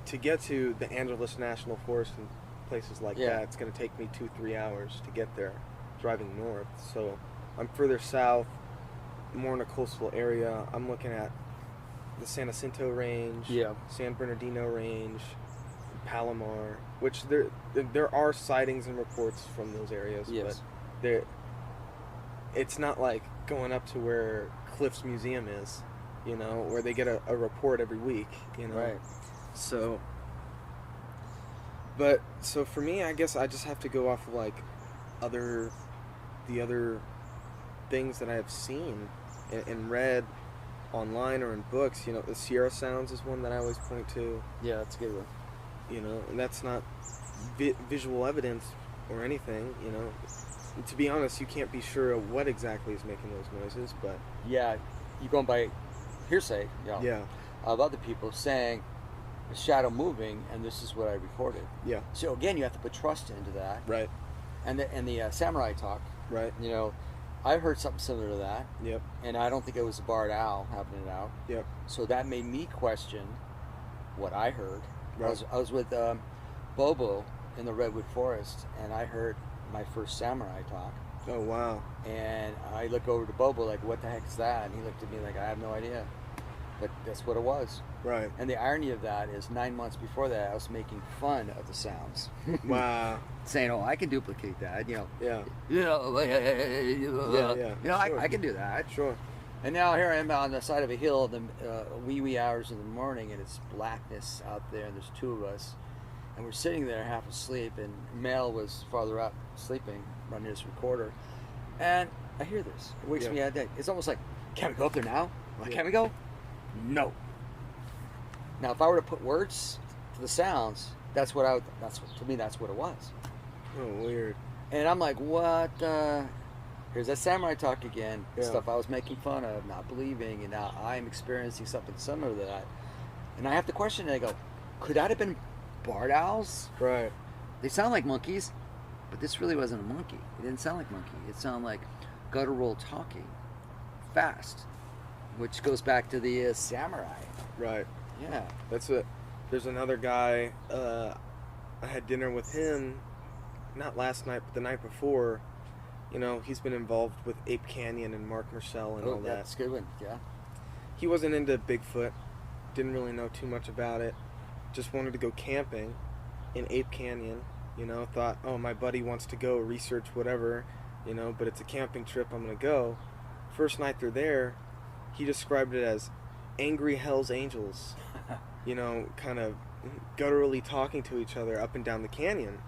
to get to the Angeles National Forest and places like Yeah. that, it's going to take me 2-3 hours to get there, driving north. So I'm further south, more in a coastal area. I'm looking at the San Jacinto Range, Yeah. San Bernardino Range, Palomar, which there are sightings and reports from those areas, Yes. but it's not like going up to where Cliff's Museum is, where they get a report every week, Right. So for me, I guess I just have to go off of like the other things that I have seen and read online or in books. The Sierra Sounds is one that I always point to. Yeah, that's a good one. And that's not visual evidence or anything. To be honest, you can't be sure of what exactly is making those noises, but Yeah, you're going by hearsay. yeah, Of other people saying the shadow moving, and this is what I recorded. yeah, So again, you have to put trust into that. right, And the samurai talk. right, I heard something similar to that, yep, and I don't think it was a barred owl having it out. yep, So that made me question what I heard. right, I was with Bobo in the Redwood Forest, and I heard my first samurai talk. oh wow, And I look over to Bobo like, what the heck is that? And he looked at me like, I have no idea. But that's what it was. right, And the irony of that is 9 months before that, I was making fun of the sounds. wow, Saying, oh, I can duplicate that, yeah, yeah, sure. I can do that. sure, And now here I am on the side of a hill, the wee hours in the morning, and it's blackness out there, and there's two of us. And we're sitting there half asleep, and Mel was farther up sleeping, running his recorder. And I hear this. It wakes Yeah. me out of day. It's almost like, can we go up there now? Like, Yeah. can we go? No. Now, if I were to put words to the sounds, to me, that's what it was. oh weird, And I'm like, what? Here's that samurai talk again. Yeah. Stuff I was making fun of, not believing, and now I'm experiencing something similar to that. And I have to question it. I go, could that have been barred owls? right, They sound like monkeys, but this really wasn't a monkey. It didn't sound like monkey. It sounded like guttural talking, fast, which goes back to the samurai. right. Yeah. That's it. There's another guy. I had dinner with him, not last night, but the night before, You know, he's been involved with Ape Canyon and Mark Marcel and all that. That's a good one, yeah. He wasn't into Bigfoot, didn't really know too much about it, just wanted to go camping in Ape Canyon, you know, thought, oh, my buddy wants to go research whatever, you know, but it's a camping trip, I'm going to go. First night they're there, he described it as angry Hell's Angels, you know, kind of gutturally talking to each other up and down the canyon.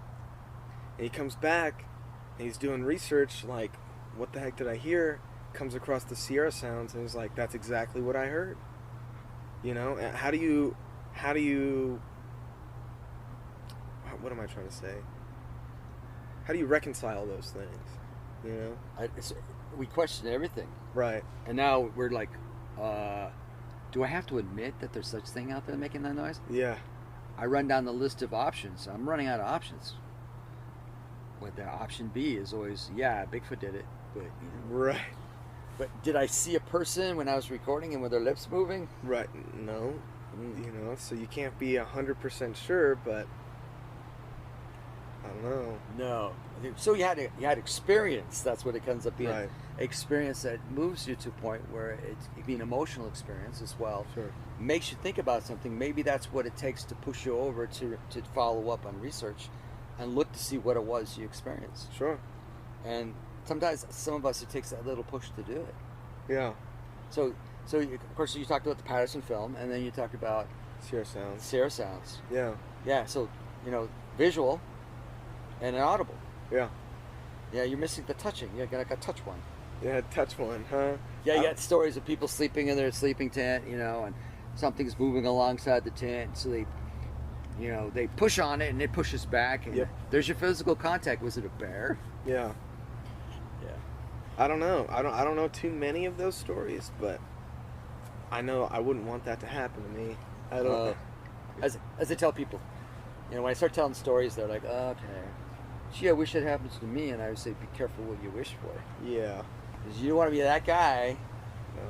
And he comes back, and he's doing research, like, what the heck did I hear? Comes across the Sierra Sounds, and he's like, that's exactly what I heard. You know, how do you, what am I trying to say? How do you reconcile those things? You know? We question everything. Right. And now we're like, do I have to admit that there's such thing out there making that noise? Yeah. I run down the list of options. I'm running out of options. What the option B is always, yeah, Bigfoot did it, but you know. Right. But did I see a person when I was recording and with their lips moving? Right. No. You know, so you can't be 100% sure, but I don't know. No. So you had experience. That's what it comes up being. Right. Experience that moves you to a point where it's being an emotional experience as well. Sure. Makes you think about something. Maybe that's what it takes to push you over to follow up on research and look to see what it was you experienced. Sure. And sometimes some of us, it takes that little push to do it. Yeah. So of course you talked about the Patterson film, and then you talked about Sierra Sounds. Yeah. Yeah. So, you know, visual and an audible. Yeah. Yeah, you're missing the touching. You gotta touch one. Yeah, touch one, huh? Yeah, you got stories of people sleeping in their sleeping tent, you know, and something's moving alongside the tent, so they push on it and it pushes back, and there's your physical contact. Was it a bear? Yeah. Yeah. I don't know. I don't know too many of those stories, but I know I wouldn't want that to happen to me. I don't know. As I tell people, you know, when I start telling stories, they're like, oh, okay. Gee, I wish it happens to me, and I would say, be careful what you wish for. Yeah. Because you don't want to be that guy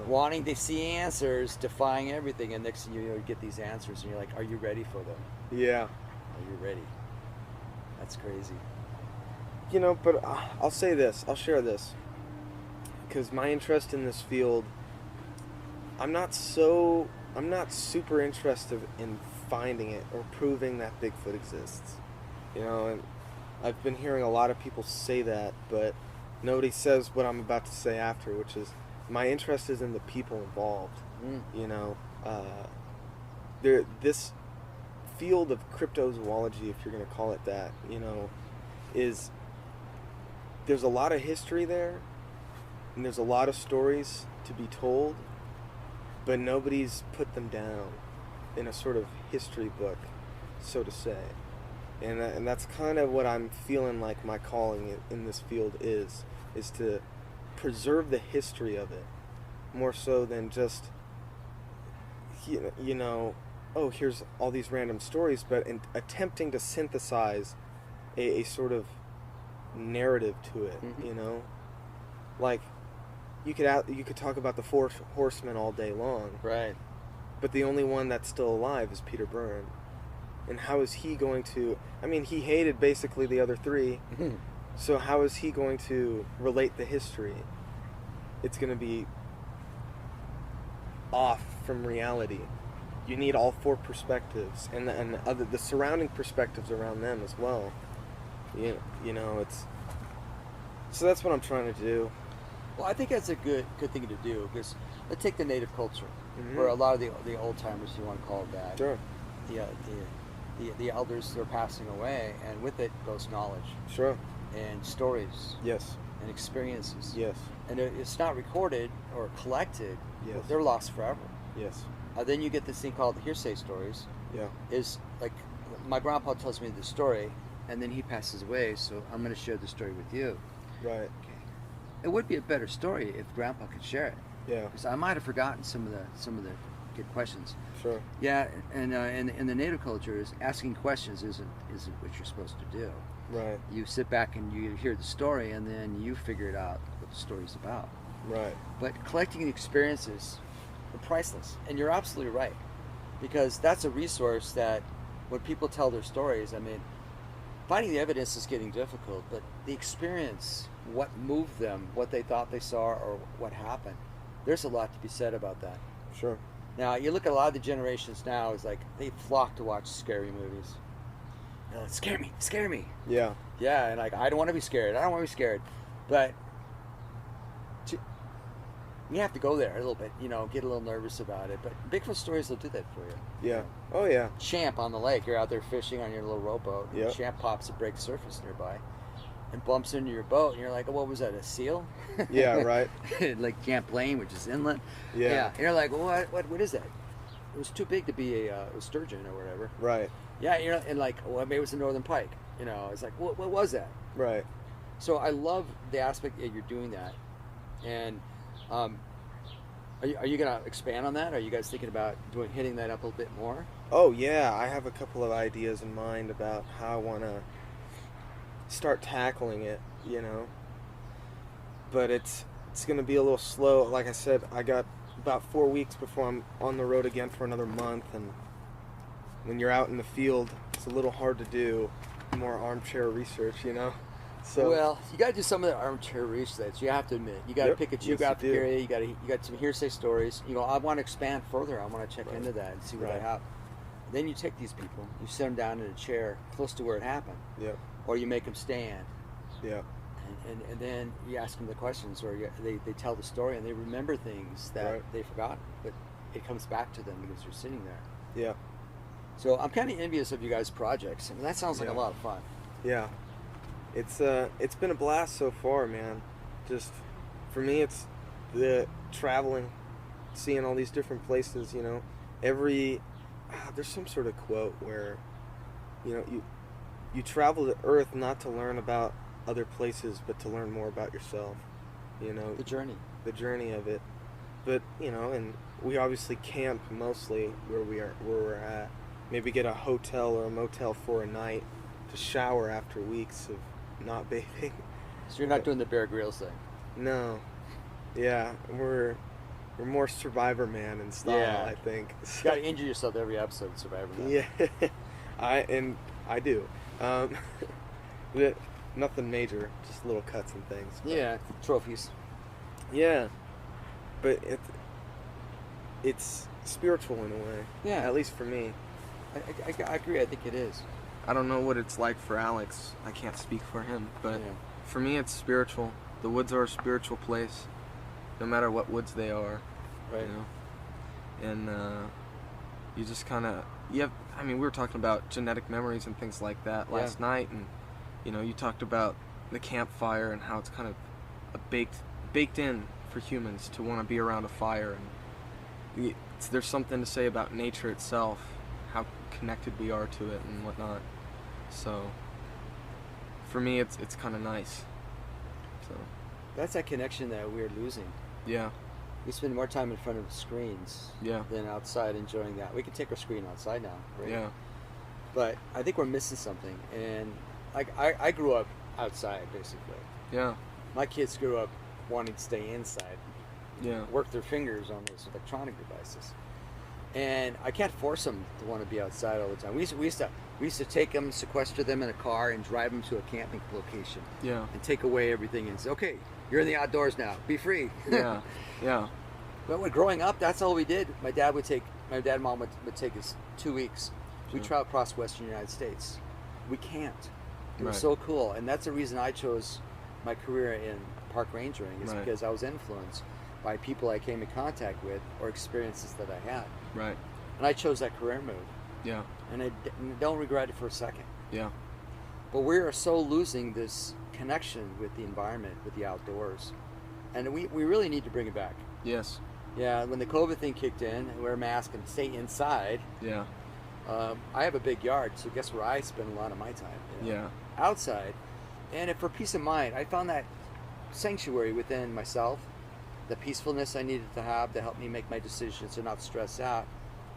wanting to see answers, defying everything, and next thing you get these answers, and you're like, are you ready for them? Yeah. Are you ready? That's crazy. You know, but I'll say this. I'll share this. Because my interest in this field, I'm not super interested in finding it or proving that Bigfoot exists. You know, and I've been hearing a lot of people say that, but nobody says what I'm about to say after, which is my interest is in the people involved. You know, this field of cryptozoology, if you're going to call it that, you know, there's a lot of history there, and there's a lot of stories to be told, but nobody's put them down in a sort of history book, so to say. And that's kind of what I'm feeling like my calling in this field is to preserve the history of it, more so than just, you know, oh, here's all these random stories, but in attempting to synthesize a sort of narrative to it, you know? Like, you could talk about the four horsemen all day long. Right. But the only one that's still alive is Peter Byrne. And how is he going to... I mean, he hated basically the other three. So how is he going to relate the history? It's going to be off from reality. You need all four perspectives and the surrounding perspectives around them as well. You know, it's... So that's what I'm trying to do. Well, I think that's a good thing to do, because let's take the native culture, where a lot of the old timers, you want to call it that. Sure. The elders are passing away, and with it goes knowledge. Sure. And stories. Yes. And experiences. Yes. And it's not recorded or collected. Yes. They're lost forever. Yes. Then you get this thing called hearsay stories. Yeah. Is like, my grandpa tells me the story, and then he passes away, so I'm going to share the story with you. Right. Okay. It would be a better story if Grandpa could share it. Yeah. Because I might have forgotten some of the good questions. Sure. Yeah, and in the native cultures, asking questions isn't what you're supposed to do. Right. You sit back and you hear the story, and then you figure it out what the story's about. Right. But collecting experiences are priceless, and you're absolutely right, because that's a resource that when people tell their stories, I mean, finding the evidence is getting difficult, but the experience, what moved them, what they thought they saw, or what happened, there's a lot to be said about that. Sure. Now, you look at a lot of the generations now, it's like they flock to watch scary movies. You know, scare me. Yeah. Yeah, and like, I don't want to be scared. But you have to go there a little bit, you know, get a little nervous about it. But Bigfoot stories will do that for you. Yeah. Oh, yeah. Champ on the lake. You're out there fishing on your little rowboat. Yep. Champ pops a break surface nearby and bumps into your boat. And you're like, oh, what was that, a seal? Yeah, right. Like Champlain, which is inland. Yeah. And you're like, well, what is that? It was too big to be a sturgeon or whatever. Right. Yeah, you know, and like, well, maybe it was a northern pike. You know, it's like, what was that? Right. So I love the aspect that you're doing that. And are you going to expand on that? Are you guys thinking about hitting that up a little bit more? Oh, yeah. I have a couple of ideas in mind about how I want to start tackling it, you know. But it's going to be a little slow. Like I said, I got about 4 weeks before I'm on the road again for another month. And when you're out in the field, it's a little hard to do more armchair research, you know. So, well, you got to do some of the armchair research. You have to admit, you got to pick a geographic area. You got some hearsay stories. You know, I want to expand further. I want to check into that and see what I have. Then you take these people, you sit them down in a chair close to where it happened. Yep. Or you make them stand. Yeah. And then you ask them the questions, or they tell the story, and they remember things that they've forgotten, but it comes back to them because you're sitting there. Yeah. So I'm kind of envious of you guys' projects. I mean, that sounds like a lot of fun. Yeah. It's been a blast so far, man. Just for me, it's the traveling, seeing all these different places. You know, there's some sort of quote where, you know, you travel to Earth not to learn about other places, but to learn more about yourself. You know, the journey of it. But you know, and we obviously camp mostly where we're at. Maybe get a hotel or a motel for a night to shower after weeks of not bathing. So you're not doing the Bear Grylls thing? No. Yeah, we're more Survivor Man in style, I think. You gotta injure yourself every episode of Survivor Man. Yeah, I do. Nothing major, just little cuts and things. But yeah, trophies. Yeah, but it's spiritual in a way. Yeah, at least for me. I agree. I think it is. I don't know what it's like for Alex. I can't speak for him, but for me it's spiritual. The woods are a spiritual place, no matter what woods they are. Right. You know? And you just kind of, I mean, we were talking about genetic memories and things like that last night, and you know, you talked about the campfire and how it's kind of baked in for humans to want to be around a fire, and there's something to say about nature itself, how connected we are to it and whatnot. So for me, it's kind of nice. So that's that connection that we're losing. Yeah. We spend more time in front of screens than outside enjoying that. We can take our screen outside now, right? Yeah. But I think we're missing something. And like I grew up outside, basically. Yeah. My kids grew up wanting to stay inside. Yeah. Work their fingers on those electronic devices. And I can't force them to want to be outside all the time. We used to take them, sequester them in a car, and drive them to a camping location. Yeah. And take away everything and say, okay, you're in the outdoors now. Be free. Yeah. Yeah. But when growing up, that's all we did. My dad and mom would take us 2 weeks. We travel across Western United States. We camped. It was so cool, and that's the reason I chose my career in park rangering. Is because I was influenced by people I came in contact with or experiences that I had. Right. And I chose that career move. Yeah. And I don't regret it for a second. Yeah. But we are so losing this connection with the environment, with the outdoors. And we really need to bring it back. Yes. Yeah, when the COVID thing kicked in, and wear a mask and stay inside. Yeah. I have a big yard, so guess where I spend a lot of my time? You know? Yeah. Outside. And for peace of mind, I found that sanctuary within myself, the peacefulness I needed to have to help me make my decisions and not stress out.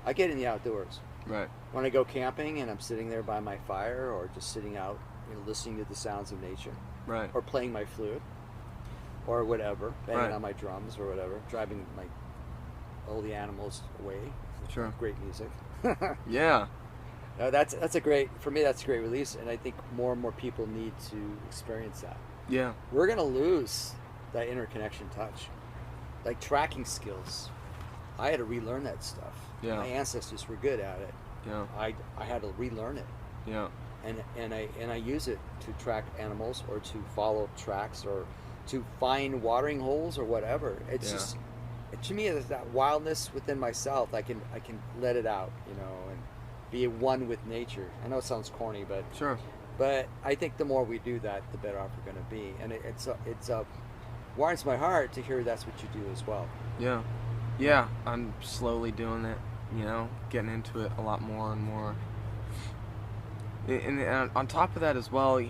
I get in the outdoors. Right. When I go camping and I'm sitting there by my fire or just sitting out, you know, listening to the sounds of nature. Right. Or playing my flute or whatever, banging on my drums or whatever, driving all the animals away. Sure. Great music. Yeah. No, that's a great, for me, that's a great release, and I think more and more people need to experience that. Yeah. We're going to lose that interconnection touch. Like tracking skills. I had to relearn that stuff. Yeah. My ancestors were good at it. Yeah. I had to relearn it. Yeah. And I use it to track animals or to follow tracks or to find watering holes or whatever. It's just, to me, it's that wildness within myself. I can let it out, you know, and be one with nature. I know it sounds corny, but Sure. But I think the more we do that, the better off we're going to be. And it's warms my heart to hear that's what you do as well. Yeah. Yeah, I'm slowly doing it, you know, getting into it a lot more and more. And on top of that as well,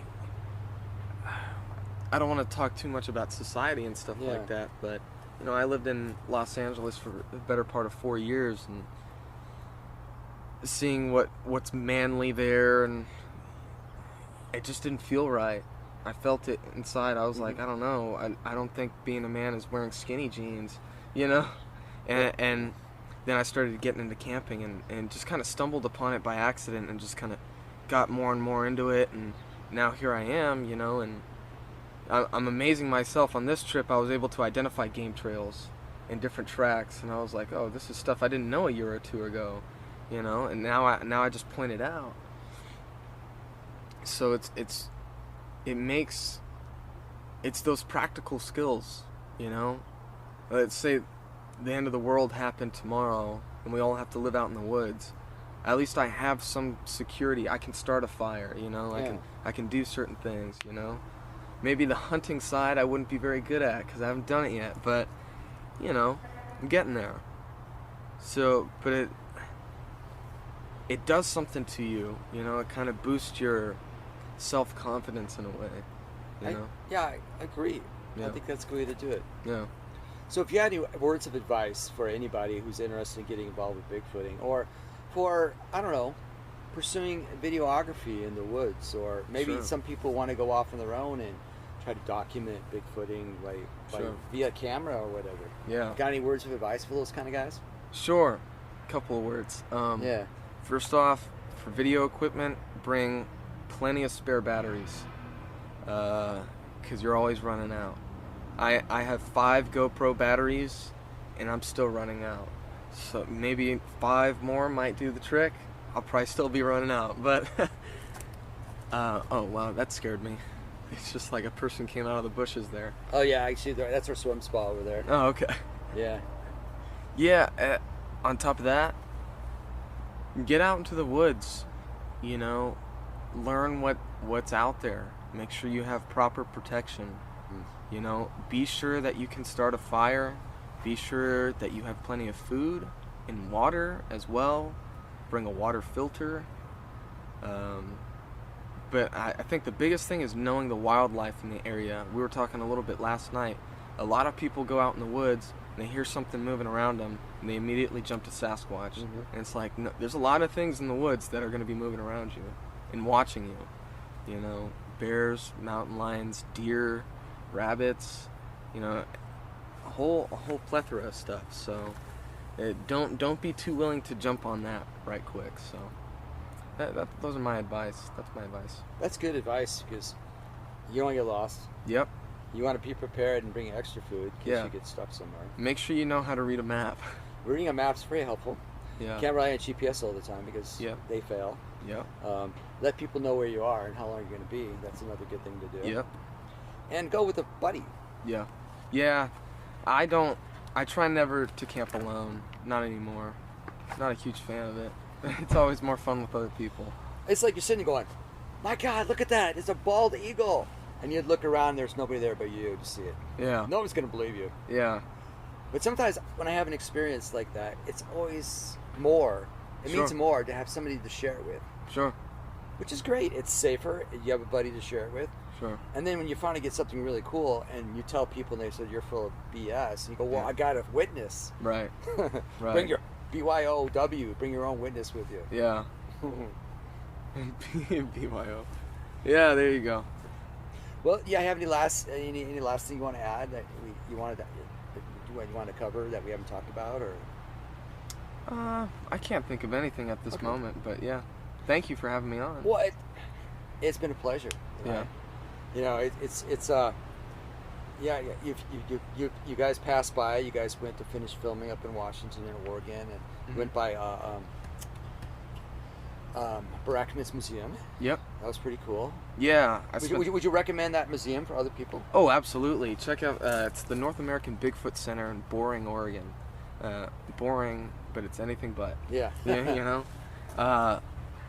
I don't want to talk too much about society and stuff like that, but, you know, I lived in Los Angeles for the better part of 4 years, and seeing what's manly there, and it just didn't feel right. I felt it inside. I was like, I don't know. I don't think being a man is wearing skinny jeans, you know? And then I started getting into camping and just kind of stumbled upon it by accident and just kind of got more and more into it. And now here I am, you know, and I'm amazing myself. On this trip, I was able to identify game trails and different tracks. And I was like, oh, this is stuff I didn't know a year or two ago, you know? And now I just point it out. So it's those practical skills, you know. Let's say the end of the world happened tomorrow and we all have to live out in the woods. At least I have some security. I can start a fire, you know. I can do certain things, you know. Maybe the hunting side I wouldn't be very good at because I haven't done it yet, but you know, I'm getting there. So, but it does something to you, you know. It kind of boosts your self-confidence in a way, you know? I agree. Yeah. I think that's the way to do it. Yeah. So if you had any words of advice for anybody who's interested in getting involved with bigfooting, or for, I don't know, pursuing videography in the woods, or maybe some people want to go off on their own and try to document bigfooting like via camera or whatever. Yeah. Got any words of advice for those kind of guys? Sure. A couple of words. First off, for video equipment, bring plenty of spare batteries, because you're always running out. I have 5 GoPro batteries and I'm still running out, so maybe 5 more might do the trick. I'll probably still be running out, but oh wow, that scared me. It's just like a person came out of the bushes there. Oh yeah, I see. That's our swim spa over there. Oh, okay. Yeah. On top of that, get out into the woods, you know. Learn what's out there. Make sure you have proper protection. You know, be sure that you can start a fire. Be sure that you have plenty of food and water as well. Bring a water filter. But I think the biggest thing is knowing the wildlife in the area. We were talking a little bit last night. A lot of people go out in the woods and they hear something moving around them and they immediately jump to Sasquatch. And it's like, no, there's a lot of things in the woods that are going to be moving around you and watching you. You know, bears, mountain lions, deer, rabbits, you know, a whole plethora of stuff. So don't be too willing to jump on that right quick. So those are my advice. That's my advice. That's good advice, because you don't want to get lost. Yep. You want to be prepared and bring extra food in case you get stuck somewhere. Make sure you know how to read a map. Reading a map's very helpful. Yeah. Can't rely on GPS all the time because they fail. Yep. Let people know where you are and how long you're going to be. That's another good thing to do. Yep. And go with a buddy. Yeah. Yeah. I try never to camp alone. Not anymore. Not a huge fan of it. It's always more fun with other people. It's like you're sitting going, my God, look at that. It's a bald eagle. And you'd look around, there's nobody there but you to see it. Yeah. No one's going to believe you. Yeah. But sometimes when I have an experience like that, it's always more. It means more to have somebody to share it with. Sure. Which is great. It's safer. You have a buddy to share it with. Sure. And then when you finally get something really cool and you tell people and they said you're full of BS, and you go, well, I got a witness. Right. Right. Bring your BYOW. Bring your own witness with you. Yeah. BYO. Yeah, there you go. Well, have any last thing you want to add that you want to cover that we haven't talked about, or? I can't think of anything at this moment, but yeah. Thank you for having me on. Well, it's been a pleasure. Yeah. You know, you guys passed by. You guys went to finish filming up in Washington and Oregon, and went by Barakman's Museum. Yep. That was pretty cool. Yeah. Would you recommend that museum for other people? Oh, absolutely. Check out, it's the North American Bigfoot Center in Boring, Oregon. Boring, but it's anything but. Yeah. Yeah, you know?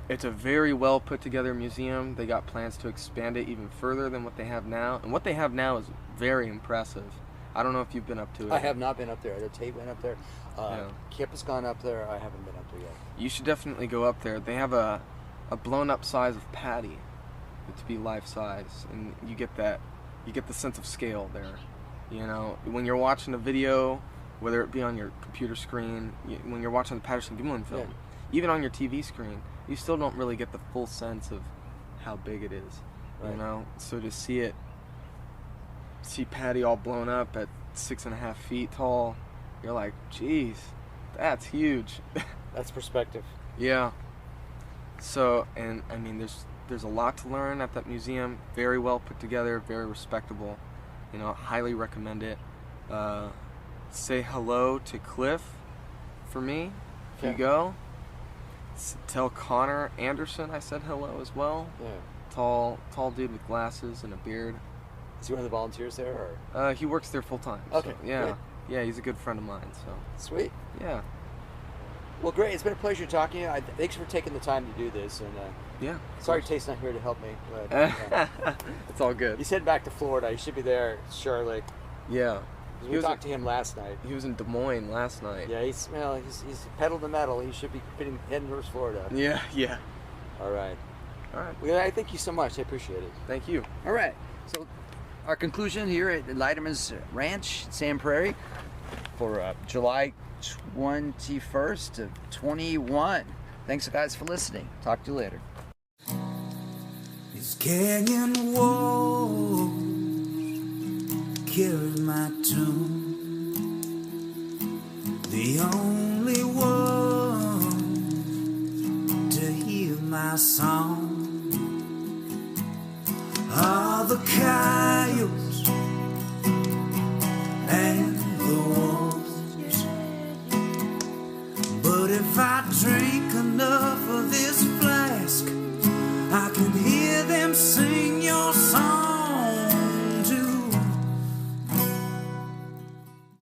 It's a very well put together museum. They got plans to expand it even further than what they have now. And what they have now is very impressive. I don't know if you've been up to it. I have not been up there. Tate went up there. Kip has gone up there. I haven't been up there yet. You should definitely go up there. They have a blown up size of Patty to be life size, and you get the sense of scale there. You know, when you're watching a video, whether it be on your computer screen, when you're watching the Patterson Gimlin film, even on your TV screen, you still don't really get the full sense of how big it is. Right. You know, so to see Patty all blown up at 6.5 feet tall, you're like, geez, that's huge. That's perspective. Yeah. So, and I mean, there's a lot to learn at that museum. Very well put together, very respectable. You know, highly recommend it. Say hello to Cliff for me if you go. Tell Connor Anderson I said hello as well. Yeah. Tall dude with glasses and a beard. Is he one of the volunteers there, or? He works there full time. Okay. So, yeah. Good. Yeah, he's a good friend of mine. So. Sweet. Yeah. Well, great. It's been a pleasure talking to you. Thanks for taking the time to do this. And yeah. Sorry Tate's not here to help me. But, it's all good. He's heading back to Florida. He should be there shortly. Yeah. We talked to him last night. He was in Des Moines last night. Yeah, he's pedal to metal. He should be heading towards Florida. Yeah. All right. Well, I thank you so much. I appreciate it. Thank you. All right. So, our conclusion here at Leiterman's Ranch, Sand Prairie, for July 21st of 21. Thanks, guys, for listening. Talk to you later. This canyon wall carry my tune, the only one to hear my song, all the kind